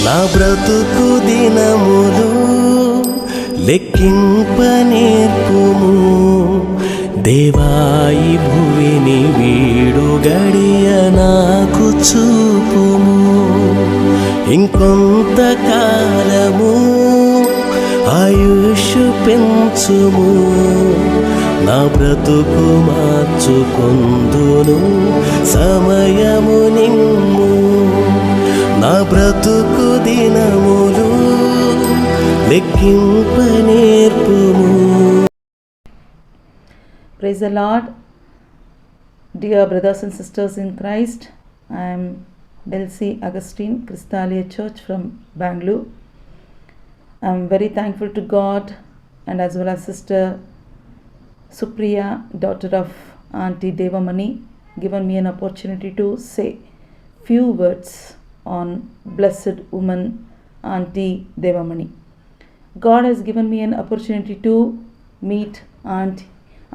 నా బ్రతుకు దినములు లెక్కింప నేర్పుము దేవాయి భువిని వీడు గడియ నాకు చూపుము ఇంకొంత కాలము ఆయుష్ పెంచుము నా బ్రతుకు మార్చుకొందును సమయము నిమ్ము నా బ్రతుకు దినములు లెక్కింప నేర్పుము. Praise the Lord. Dear brothers and sisters in Christ, I am Delcy Augustine, Christalia Church from Bangalore. I am very thankful to God and as well as Sister Supriya, daughter of Auntie Devamani, given me an opportunity to say few words on blessed woman Auntie Devamani. God has given me an opportunity to meet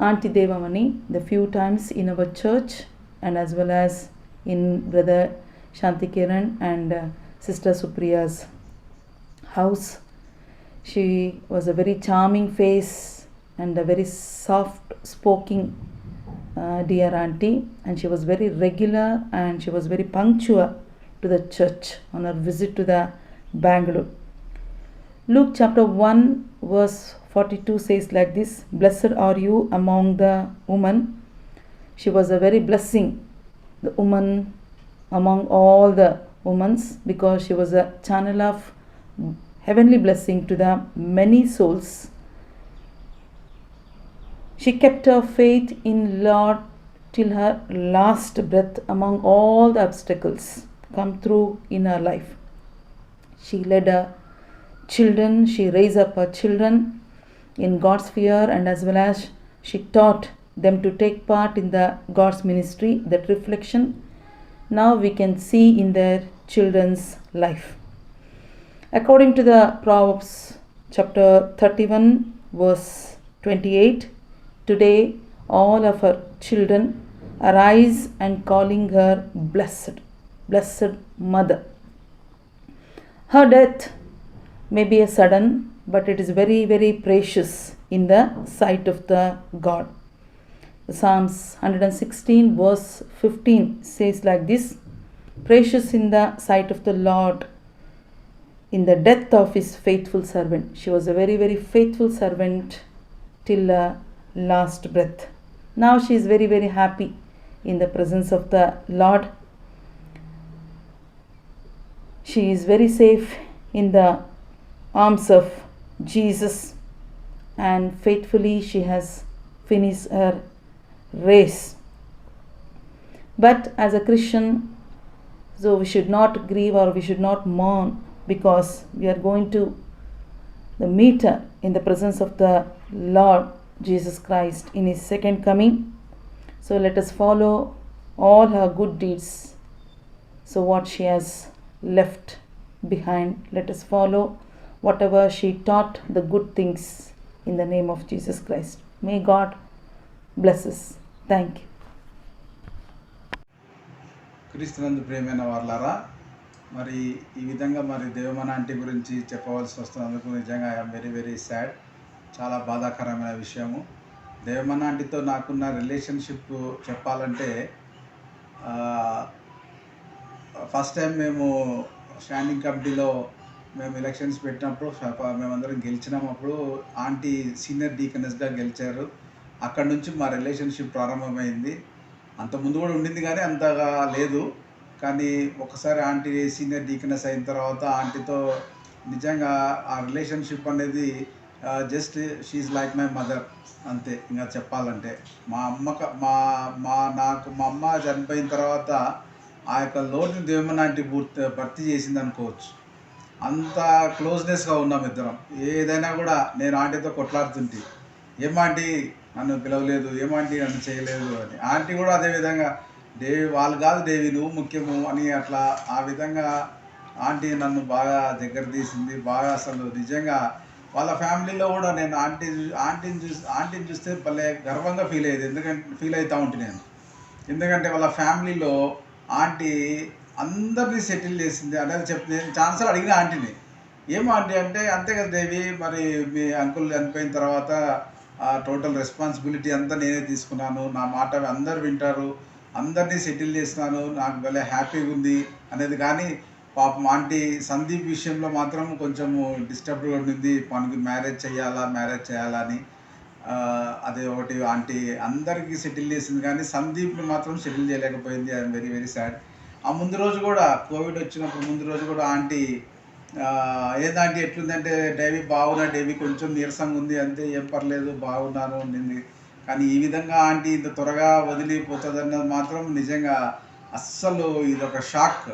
Auntie Devamani the few times in our church and as well as in Brother Shanti Kiran and Sister Supriya's house. She was a very charming face and a very soft spoken dear auntie, and she was very regular and she was very punctual to the church on her visit to the Bangalore. Luke chapter 1 verse 42 says like this: Blessed are you among the women. She was a very blessing, the woman among all the women, because she was a channel of heavenly blessing to the many souls. She kept her faith in Lord till her last breath among all the obstacles come through in her life. She led her children, she raised up her children in God's fear, and as well as she taught them to take part in the God's ministry. That reflection now we can see in their children's life. According to the Proverbs chapter 31 verse 28, today all of her children arise and calling her blessed, blessed mother. Her death may be a sudden, but it is very, very precious in the sight of the God. Psalms 116 verse 15 says like this: Precious in the sight of the Lord in the death of his faithful servant. She was a very, very faithful servant till last breath. Now she is very, very happy in the presence of the Lord. She is very safe in the arms of Jesus, and faithfully she has finished her race. But as a Christian, so we should not grieve or we should not mourn, because we are going to meet her in the presence of the Lord Jesus Christ in his second coming. So let us follow all her good deeds. So what she has left behind, let us follow whatever she taught, the good things, in the name of Jesus Christ. May God bless us. Thank you. క్రీస్తునందు ప్రియమైన వారలారా, మరి ఈ విధంగా మరి దేవమని aunty గురించి చెప్పవలసి వస్తున్నందుకు నిజంగా ఐఎమ్ వెరీ వెరీ సాడ్. చాలా బాధాకరమైన విషయము. దేవమని ఆంటీతో నాకున్న రిలేషన్షిప్ చెప్పాలంటే, ఫస్ట్ టైం మేము స్టాండింగ్ కమిటీలో మేము ఎలక్షన్స్ పెట్టినప్పుడు మేమందరం గెలిచినప్పుడు ఆంటీ సీనియర్ డీకనెస్గా గెలిచారు. అక్కడి నుంచి మా రిలేషన్షిప్ ప్రారంభమైంది. అంతకుముందు కూడా ఉండింది కానీ అంతగా లేదు. కానీ ఒకసారి ఆంటీ సీనియర్ డీకనెస్ అయిన తర్వాత ఆంటీతో నిజంగా ఆ రిలేషన్షిప్ అనేది just she like my mother అంతే. ఇంకా చెప్పాలంటే మా అమ్మ చనిపోయిన తర్వాత ఆ యొక్క లోటుని దేవమని ఆంటీ భర్తీ చేసింది అనుకోవచ్చు. అంత క్లోజ్నెస్గా ఉన్నాం ఇద్దరం. ఏదైనా కూడా నేను ఆంటీతో కొట్లాడుతుంటే, ఏమాంటీ నన్ను పిలవలేదు, ఏమాంటీ నన్ను చేయలేదు అని. ఆంటీ కూడా అదేవిధంగా దేవి వాళ్ళు కాదు దేవి నువ్వు ముఖ్యము అని అట్లా ఆ విధంగా ఆంటీ నన్ను బాగా దగ్గర తీసింది. బాగా అసలు నిజంగా వాళ్ళ ఫ్యామిలీలో కూడా నేను ఆంటీని చూస్తే భలే గర్వంగా ఫీల్ అవుతూ ఉంటాను నేను. ఎందుకంటే వాళ్ళ ఫ్యామిలీలో ఆంటీ అందరినీ సెటిల్ చేసింది అనేది నేను ఛాన్సర్ అడిగిన ఆంటీని. ఏం ఆంటీ అంటే, అంతే కదా దేవి, మరి మీ అంకుల్ చనిపోయిన తర్వాత టోటల్ రెస్పాన్సిబిలిటీ అంతా నేనే తీసుకున్నాను, నా మాట అందరు వింటారు, అందరినీ సెటిల్ చేసినాను, నాకు భలే హ్యాపీగా ఉంది అనేది. కానీ పాపం ఆంటీ సందీప్ విషయంలో మాత్రం కొంచెము డిస్టర్బ్డ్గా ఉండింది. మనకి మ్యారేజ్ చేయాలా అని. అదే ఒకటి ఆంటీ అందరికీ సెటిల్ చేసింది, కానీ సందీప్ని మాత్రం సెటిల్ చేయలేకపోయింది. I'm very very sad. ఆ ముందు రోజు కూడా, కోవిడ్ వచ్చినప్పుడు ముందు రోజు కూడా ఆంటీ ఏందంటే ఎట్లుందంటే, డేవి బాగున్నా, డేవి కొంచెం నీరసంగా ఉంది అంతే, ఏం పర్లేదు బాగున్నాను నింది. కానీ ఈ విధంగా ఆంటీ ఇంత త్వరగా వదిలిపోతుంది అన్నది మాత్రం నిజంగా అస్సలు ఇదొక షాక్.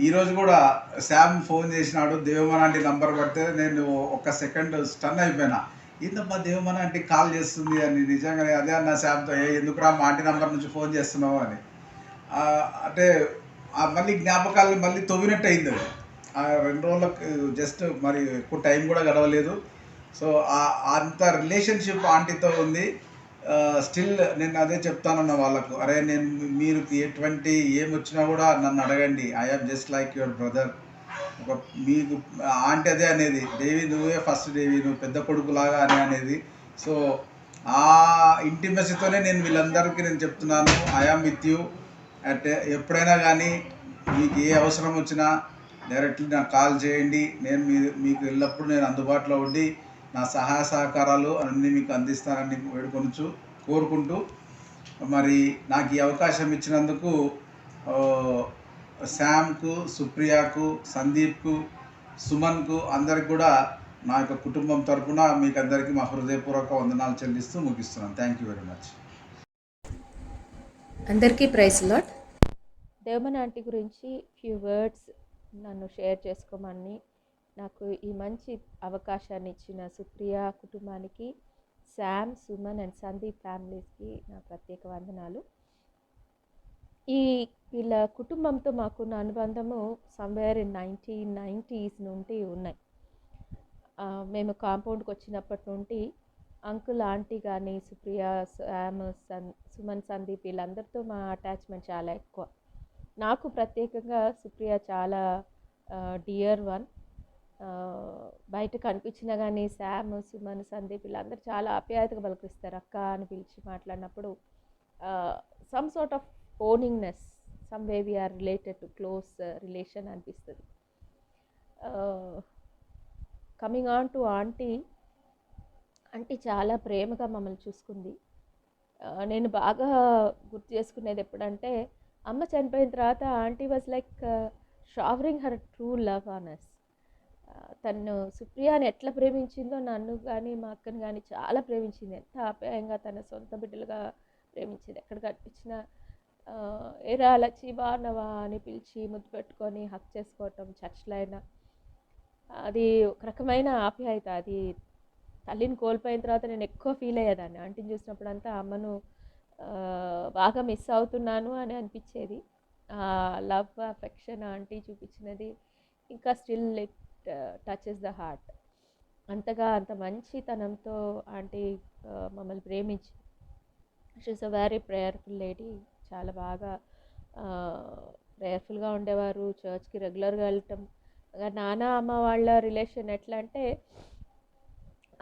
ఈరోజు కూడా శామ్ ఫోన్ చేసినాడు, దేవమన్ ఆంటీ నంబర్ పడితే నేను ఒక సెకండ్ స్టన్ అయిపోయినా. ఏందమ్మా దేవమన్ ఆంటీ కాల్ చేస్తుంది అని. నిజంగానే అదే అన్న శామ్తో, ఎందుకురా మా ఆంటీ నంబర్ నుంచి ఫోన్ చేస్తున్నావు అని. అంటే మళ్ళీ జ్ఞాపకాలు మళ్ళీ తవ్వినట్టు అయింది అది. ఆ 2 రోజులకు జస్ట్ మరి ఎక్కువ టైం కూడా గడవలేదు. సో అంత రిలేషన్షిప్ ఆంటీతో ఉంది. స్టిల్ నేను అదే చెప్తానన్న వాళ్ళకు, అరే మీరు ఎటువంటి ఏమొచ్చినా కూడా నన్ను అడగండి, I am just like your brother. మీకు ఆంటీ అదే అనేది, దేవి నువ్వే ఫస్ట్, దేవి నువ్వు పెద్ద కొడుకులాగా అనేది. సో ఆ ఇంటిమెసీతోనే నేను వీళ్ళందరికీ నేను చెప్తున్నాను, ఐఆమ్ విత్ యూ. అంటే ఎప్పుడైనా కానీ మీకు ఏ అవసరం వచ్చినా డైరెక్ట్లీ నాకు కాల్ చేయండి. నేను మీకు ఎల్లప్పుడూ నేను అందుబాటులో ఉండి నా సహాయ సహకారాలు అన్నీ మీకు అందిస్తానని కోరుకుంటూ, మరి నాకు ఈ అవకాశం ఇచ్చినందుకు శామ్కు, సుప్రియకు, సందీప్కు, సుమన్కు అందరికి కూడా నా యొక్క కుటుంబం తరఫున మీకు అందరికీ మా హృదయపూర్వక వందనాలు చెల్లిస్తూ ముగిస్తున్నాను. Thank you very much. అందరికీ ప్రైజ్ లార్డ్. దేవమన్ ఆంటీ గురించి ఫ్యూ వర్డ్స్ నన్ను షేర్ చేసుకోమని నాకు ఈ మంచి అవకాశాన్ని ఇచ్చిన సుప్రియ కుటుంబానికి, శామ్, సుమన్ అండ్ సందీప్ ఫ్యామిలీస్కి నా ప్రత్యేక వందనాలు. వీళ్ళ కుటుంబంతో మాకున్న అనుబంధము సమ్వేర్ ఇన్ 1990s నుండి ఉన్నాయి. మేము కాంపౌండ్కి వచ్చినప్పటి నుండి అంకుల్, ఆంటీ కానీ, సుప్రియ, శామ్, సుమన్, సందీప్ వీళ్ళందరితో మా అటాచ్మెంట్ చాలా ఎక్కువ. నాకు ప్రత్యేకంగా సుప్రియ చాలా డియర్ వన్. బయట కనిపించినా కానీ శామ్, సుమన్, సందీప్ వీళ్ళందరూ చాలా ఆప్యాయతగా పలకరిస్తారు. అక్క అని పిలిచి మాట్లాడినప్పుడు some sort of owningness, some way we are related to close relation అనిపిస్తుంది. కమింగ్ ఆన్ టు ఆంటీ చాలా ప్రేమగా మమ్మల్ని చూసుకుంది. నేను బాగా గుర్తు చేసుకునేది ఎప్పుడంటే, అమ్మ చనిపోయిన తర్వాత aunty was like showering her true love on us. తను సుప్రియాని ఎట్లా ప్రేమించిందో నన్ను కానీ మా అక్కని కానీ చాలా ప్రేమించింది. ఎంత ఆప్యాయంగా తన సొంత బిడ్డలుగా ప్రేమించింది. ఎక్కడ కనిపించినా ఏరా లచ్చి బాగున్నావా అని పిలిచి ముద్దు పెట్టుకొని హక్ చేసుకోవటం, చర్చ్లో అయినా అది ఒక రకమైన ఆప్యాయత. అది తల్లిని కోల్పోయిన తర్వాత నేను ఎక్కువ ఫీల్ అయ్యేదాన్ని. ఆంటీని చూసినప్పుడు అంతా అమ్మను బాగా మిస్ అవుతున్నాను అని అనిపించేది. లవ్, అఫెక్షన్ ఆంటీ చూపించినది ఇంకా still it touches the heart. అంత మంచితనంతో ఆంటీ మమ్మల్ని ప్రేమించి, she's a very prayerful lady. చాలా బాగా ప్రేయర్ఫుల్గా ఉండేవారు. చర్చ్కి రెగ్యులర్గా వెళ్ళటం. నాన్న అమ్మ వాళ్ళ రిలేషన్ ఎట్లా అంటే,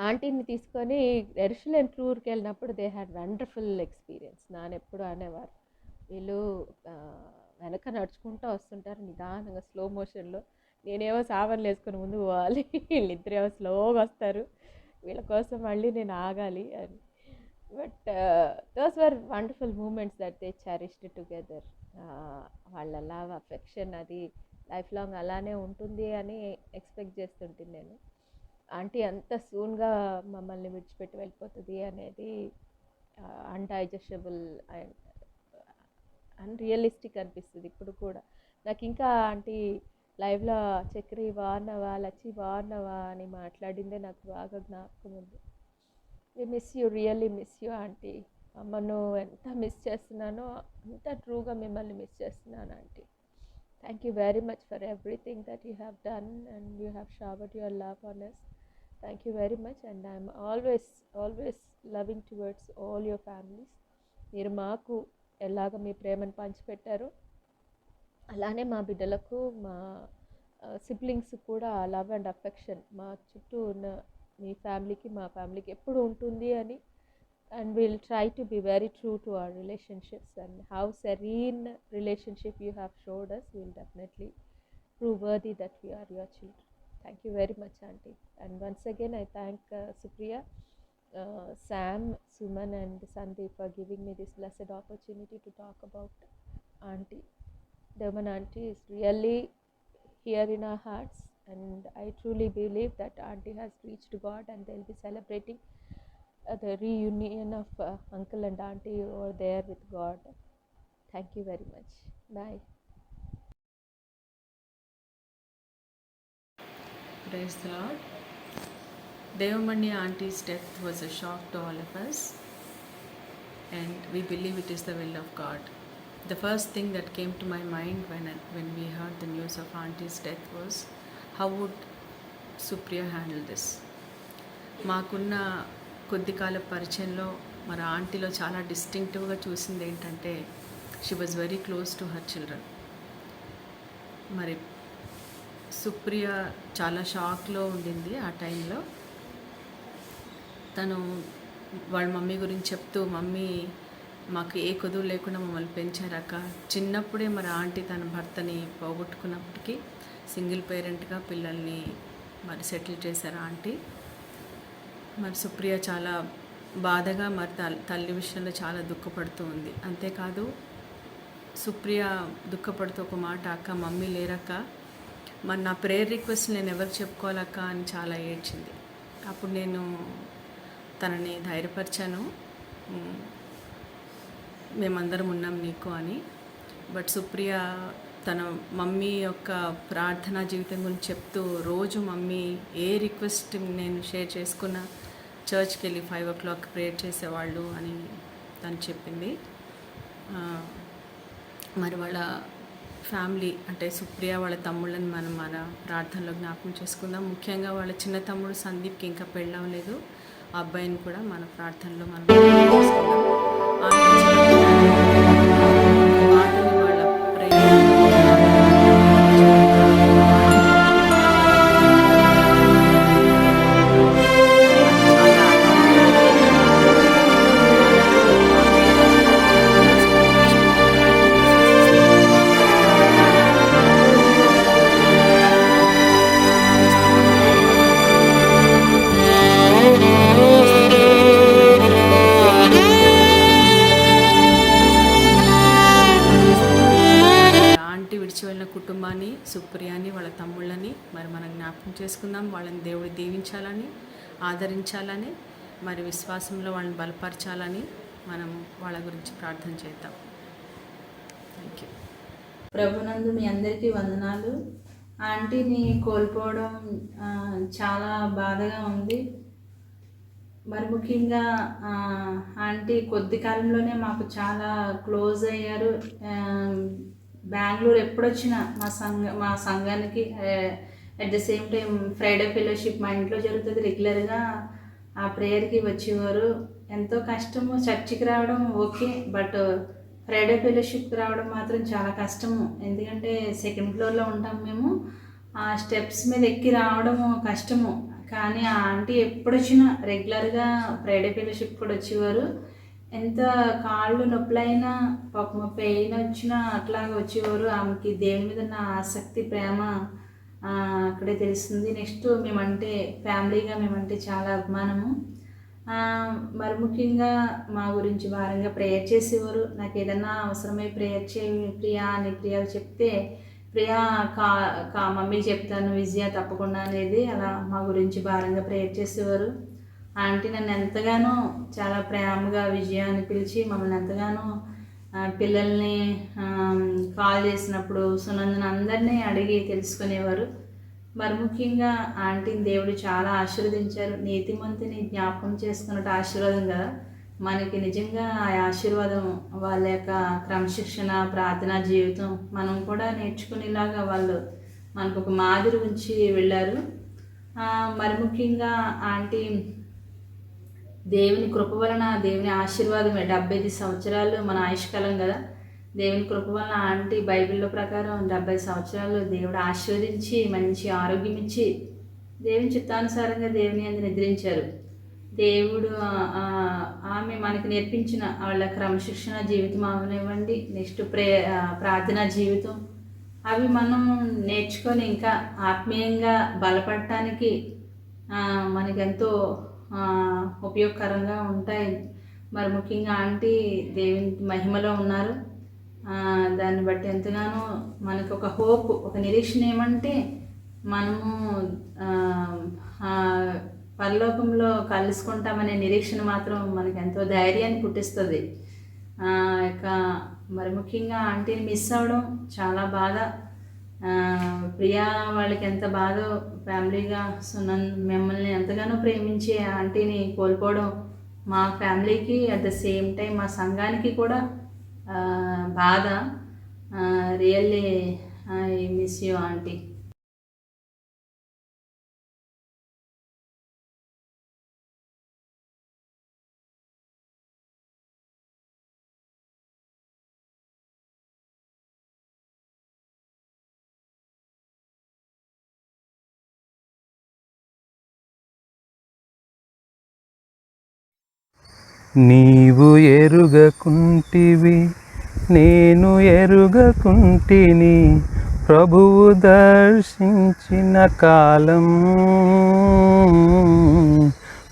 ఆంటీని తీసుకొని ఎరుషలేం టూర్కి వెళ్ళినప్పుడు దే హ్యాడ్ వండర్ఫుల్ ఎక్స్పీరియన్స్. నాన్న ఎప్పుడు అనేవారు, వీళ్ళు వెనక నడుచుకుంటూ వస్తుంటారు నిదానంగా స్లో మోషన్లో, నేనేమో సామాన్లు వేసుకొని ముందు పోవాలి, వీళ్ళిద్దరేమో స్లోగా వస్తారు, వీళ్ళ కోసం మళ్ళీ నేను ఆగాలి అని. But those were wonderful moments that they cherished together. వాళ్ళ లవ్, అఫెక్షన్ అది లైఫ్ లాంగ్ అలానే ఉంటుంది అని ఎక్స్పెక్ట్ చేస్తుంటుంది నేను. ఆంటీ అంత సూన్గా మమ్మల్ని విడిచిపెట్టి వెళ్ళిపోతుంది అనేది అన్డైజెస్టబుల్ అండ్ అన్రియలిస్టిక్ అనిపిస్తుంది ఇప్పుడు కూడా. నాకు ఇంకా ఆంటీ లైవ్లో చక్రి బాగున్నావా, లచ్చి బాగున్నావా అని మాట్లాడిందే నాకు బాగా జ్ఞాపకం ఉంది. We miss you, really miss you aunty. అమ్మను ఎంత మిస్ చేస్తున్నానో అంత ట్రూగా మిమ్మల్ని మిస్ చేస్తున్నాను aunty. Thank you very much for everything that you have done and you have showered your love on us. Thank you very much, and I'm always loving towards all your families. మీరు మాకు ఎలాగ మీ ప్రేమను పంచిపెట్టారో అలానే మా బిడ్డలకు మా siblings కూడా love and affection మా చుట్టూ ఉన్న మీ ఫ్యామిలీకి మా ఫ్యామిలీకి ఎప్పుడు ఉంటుంది అని. And we'll try to be very true to our relationships, and how serene relationship you have showed us, we'll definitely prove worthy that we are your children. Thank you very much, Auntie. And once again, I thank Supriya, Sam, Suman and Sandeep for giving me this blessed opportunity to talk about Auntie. Devan Auntie is really here in our hearts, and I truly believe that Auntie has reached God and they'll be celebrating the reunion of uncle and auntie over there with God. Thank you very much. Bye. Praise the Lord. Devamani auntie's death was a shock to all of us, and we believe it is the will of God. The first thing that came to my mind when we heard the news of auntie's death was, how would Supriya handle this? మాకున్న కొద్ది కాల పరిచయంలో మరి ఆంటీలో చాలా డిస్టింక్టివ్గా చూసింది ఏంటంటే, she was very close to her children. మరి సుప్రియ చాలా షాక్లో ఉండింది ఆ టైంలో. తను వాళ్ళ మమ్మీ గురించి చెప్తూ, మమ్మీ మాకు ఏ కొదువు లేకుండా మమ్మల్ని పెంచారక్క. చిన్నప్పుడే మరి ఆంటీ తన భర్తని పోగొట్టుకున్నప్పటికీ సింగిల్ పేరెంట్గా పిల్లల్ని మరి సెటిల్ చేశారు ఆంటీ. మరి సుప్రియ చాలా బాధగా మరి తల్లి విషయంలో చాలా దుఃఖపడుతూ ఉంది. అంతేకాదు సుప్రియ దుఃఖపడుతూ ఒక మాట, అక్క మమ్మీ లేరక్క, మరి నా ప్రేయర్ రిక్వెస్ట్ నేను ఎవరికి చెప్పుకోవాలక్క అని చాలా ఏడ్చింది. అప్పుడు నేను తనని ధైర్యపరిచాను, మేమందరం ఉన్నాం నీకు అని. బట్ సుప్రియ తన మమ్మీ యొక్క ప్రార్థనా జీవితం గురించి చెప్తూ, రోజు మమ్మీ ఏ రిక్వెస్ట్ నేను షేర్ చేసుకున్నా చర్చ్కి వెళ్ళి 5 o'clock ప్రేయర్ చేసేవాళ్ళు అని తను చెప్పింది. మరి వాళ్ళ ఫ్యామిలీ అంటే సుప్రియ వాళ్ళ తమ్ముళ్ళని మనం మన ప్రార్థనలో జ్ఞాపకం చేసుకుందాం. ముఖ్యంగా వాళ్ళ చిన్న తమ్ముడు సందీప్కి ఇంకా పెళ్ళవలేదు. ఆ అబ్బాయిని కూడా మన ప్రార్థనలో మనం చేసుకుందాం. వాళ్ళ ప్రేయర్ కుటుంబాన్ని, సుప్రియాని, వాళ్ళ తమ్ముళ్ళని మరి మనం జ్ఞాపకం చేసుకుందాం. వాళ్ళని దేవుడు దీవించాలని, ఆదరించాలని, మరి విశ్వాసంలో వాళ్ళని బలపరచాలని మనం వాళ్ళ గురించి ప్రార్థన చేద్దాం. Thank you. ప్రభునందు మీ అందరికీ వందనాలు. ఆంటీని కోల్పోవడం చాలా బాధగా ఉంది. మరి ముఖ్యంగా ఆంటీ కొద్ది కాలంలోనే మాకు చాలా క్లోజ్ అయ్యారు. బెంగళూరు ఎప్పుడొచ్చినా మా సంఘానికి at the same time Friday fellowship మా ఇంట్లో జరుగుతుంది. రెగ్యులర్గా ఆ ప్రేయర్కి వచ్చేవారు. ఎంతో కష్టము చర్చికి రావడం ఓకే, బట్ ఫ్రైడే ఫెలోషిప్కి రావడం మాత్రం చాలా కష్టము. ఎందుకంటే 2nd floorలో ఉంటాం మేము. ఆ స్టెప్స్ మీద ఎక్కి రావడము కష్టము. కానీ ఆ ఆంటీ ఎప్పుడొచ్చినా రెగ్యులర్గా ఫ్రైడే ఫెలోషిప్ కూడా వచ్చేవారు. ఎంత కాళ్ళు నొప్పులైనా పాపం పెయిన్ వచ్చినా అట్లాగా వచ్చేవారు. ఆమెకి దేవుని మీద ఉన్న ఆసక్తి, ప్రేమ అక్కడే తెలుస్తుంది. నెక్స్ట్ మేమంటే ఫ్యామిలీగా మేమంటే చాలా అభిమానము. మరి ముఖ్యంగా మా గురించి భారంగా ప్రేయర్ చేసేవారు. నాకు ఏదన్నా అవసరమై ప్రేయర్ చేయి ప్రియా అని ప్రియాకు చెప్తే, ప్రియా మమ్మీకి చెప్తాను విజయ తప్పకుండా అనేది అలా మా గురించి భారంగా ప్రేయర్ చేసేవారు. ఆంటీ నన్ను ఎంతగానో చాలా ప్రేమగా విజయ అని పిలిచి మమ్మల్ని ఎంతగానో పిల్లల్ని కాల్ చేసినప్పుడు సునందన అందరినీ అడిగి తెలుసుకునేవారు. మరి ముఖ్యంగా ఆంటీని దేవుడు చాలా ఆశీర్వదించారు. నీతిమంతుని జ్ఞాపకం చేసుకున్నట్టు ఆశీర్వాదం కదా మనకి. నిజంగా ఆ ఆశీర్వాదం వాళ్ళ యొక్క క్రమశిక్షణ, ప్రార్థనా జీవితం మనం కూడా నేర్చుకునేలాగా వాళ్ళు మనకు ఒక మాదిరి ఉంచి వెళ్ళారు. మరి ముఖ్యంగా ఆంటీ దేవుని కృప వలన, దేవుని ఆశీర్వాదమే 75 సంవత్సరాలు మన ఆయుష్కాలం కదా. దేవుని కృప వల్ల ఆంటీ బైబిల్లో ప్రకారం 70 సంవత్సరాలు దేవుడు ఆశీర్వదించి మంచి ఆరోగ్యం ఇచ్చి దేవుని చిత్తానుసారంగా దేవుని యందు నిద్రించారు. దేవుడు ఆమె మనకు నేర్పించిన వాళ్ళ క్రమశిక్షణ జీవితం అవనివ్వండి, నెక్స్ట్ ప్రార్థనా జీవితం, అవి మనం నేర్చుకొని ఇంకా ఆత్మీయంగా బలపడటానికి మనకెంతో ఉపయోగకరంగా ఉంటాయి. మరి ముఖ్యంగా ఆంటీ దేవుని మహిమలో ఉన్నారు. దాన్ని బట్టి ఎంతగానో మనకు ఒక హోప్, ఒక నిరీక్షణ ఏమంటే మనము పరలోకంలో కలుసుకుంటామనే నిరీక్షణ మాత్రం మనకు ఎంతో ధైర్యాన్ని పుట్టిస్తుంది. ఇక మరి ముఖ్యంగా ఆంటీని మిస్ అవ్వడం చాలా బాధ. ప్రియా వాళ్ళకి ఎంత బాధో, ఫ్యామిలీగా మిమ్మల్ని ఎంతగానో ప్రేమించే ఆంటీని కోల్పోవడం మా ఫ్యామిలీకి అట్ ద సేమ్ టైం మా సంఘానికి కూడా బాధ. Really I miss you aunty. నీవు ఎరుగకుంటివి నేను ఎరుగకుంటిని, ప్రభువు దర్శించిన కాలం,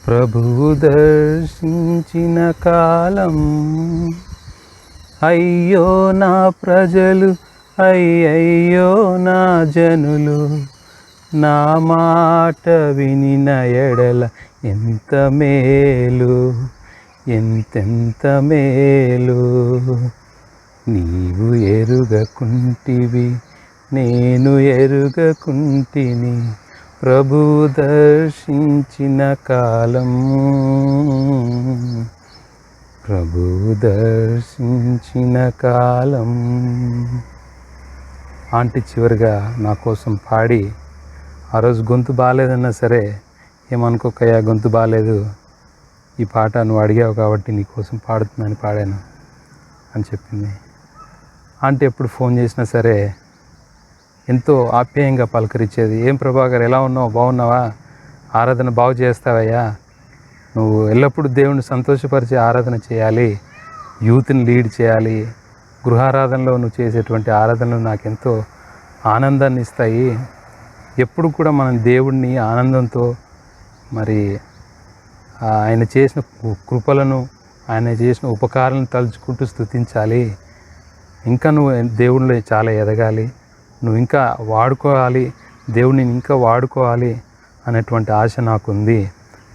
ప్రభువు దర్శించిన కాలం. అయ్యో నా ప్రజలు, అయ్యయ్యో నా జనులు, నా మాట వినిన ఎడల ఎంత మేలు, ఎంతెంత మేలు. నీవు ఎరుగకుంటివి నేను ఎరుగకుంటిని, ప్రభువు దర్శించిన కాలం, ప్రభువు దర్శించిన కాలం. ఆంటీ చివరిగా నా కోసం పాడి, ఆ రోజు గొంతు బాగాలేదన్నా సరే ఏమనుకోకయ్యా, గొంతు బాగాలేదు, ఈ పాట నువ్వు అడిగావు కాబట్టి నీకోసం పాడుతున్నాను, పాడాను అని చెప్పింది. ఆంటీ ఎప్పుడు ఫోన్ చేసినా సరే ఎంతో ఆప్యాయంగా పలకరించేది. ఏం ప్రభాకర్, ఎలా ఉన్నావు, బాగున్నావా, ఆరాధన బాగు చేస్తావయ్యా, నువ్వు ఎల్లప్పుడూ దేవుణ్ణి సంతోషపరిచే ఆరాధన చేయాలి, యూత్ని లీడ్ చేయాలి, గృహారాధనలో నువ్వు చేసేటువంటి ఆరాధనలు నాకెంతో ఆనందాన్ని ఇస్తాయి. ఎప్పుడు కూడా మనం దేవుడిని ఆనందంతో, మరి ఆయన చేసిన కృపలను, ఆయన చేసిన ఉపకారాలను తలుచుకుంటూ స్తుతించాలి. ఇంకా నువ్వు దేవుడిలో చాలా ఎదగాలి, నువ్వు ఇంకా వాడుకోవాలి, దేవుడిని ఇంకా వాడుకోవాలి అనేటువంటి ఆశ నాకుంది.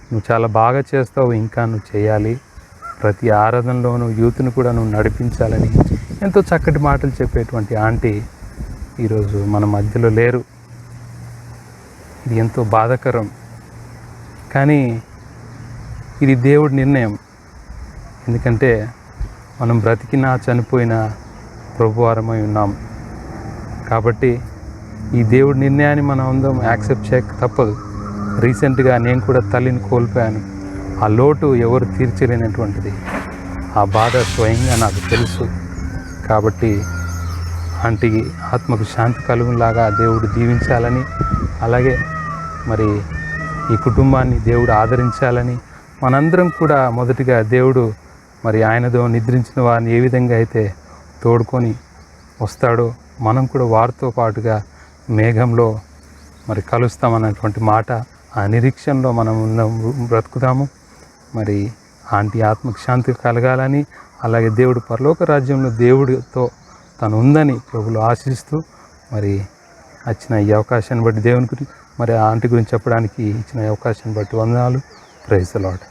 నువ్వు చాలా బాగా చేస్తావు, ఇంకా నువ్వు చేయాలి, ప్రతి ఆరాధనలోనూ యూత్ను కూడా నువ్వు నడిపించాలని ఎంతో చక్కటి మాటలు చెప్పేటువంటి ఆంటీ ఈరోజు మన మధ్యలో లేరు. ఇది ఎంతో బాధాకరం, కానీ ఇది దేవుడి నిర్ణయం. ఎందుకంటే మనం బ్రతికినా చనిపోయినా ప్రభువారమై ఉన్నాం కాబట్టి ఈ దేవుడి నిర్ణయాన్ని మనం అందరం యాక్సెప్ట్ చేయక తప్పదు. రీసెంట్గా నేను కూడా తల్లిని కోల్పోయాను. ఆ లోటు ఎవరు తీర్చలేనటువంటిది. ఆ బాధ స్వయంగా నాకు తెలుసు. కాబట్టి ఆంటీకి ఆత్మకు శాంతి కలుగులాగా దేవుడు దీవించాలని, అలాగే మరి ఈ కుటుంబాన్ని దేవుడు ఆదరించాలని, మనందరం కూడా మొదటిగా దేవుడు మరి ఆయనతో నిద్రించిన వారిని ఏ విధంగా అయితే తోడుకొని వస్తాడో మనం కూడా వారితో పాటుగా మేఘంలో మరి కలుస్తామన్నటువంటి మాట, ఆ నిరీక్షణలో మనం బ్రతుకుతాము. మరి ఆంటీ ఆత్మకు శాంతి కలగాలని, అలాగే దేవుడు పరలోక రాజ్యంలో దేవుడితో తను ఉందని ప్రభులు ఆశిస్తూ మరి వచ్చిన ఈ అవకాశాన్ని బట్టి దేవుని గురించి, మరి ఆ ఆంటీ గురించి చెప్పడానికి ఇచ్చిన అవకాశాన్ని బట్టి వందనాలు. Praise the lord.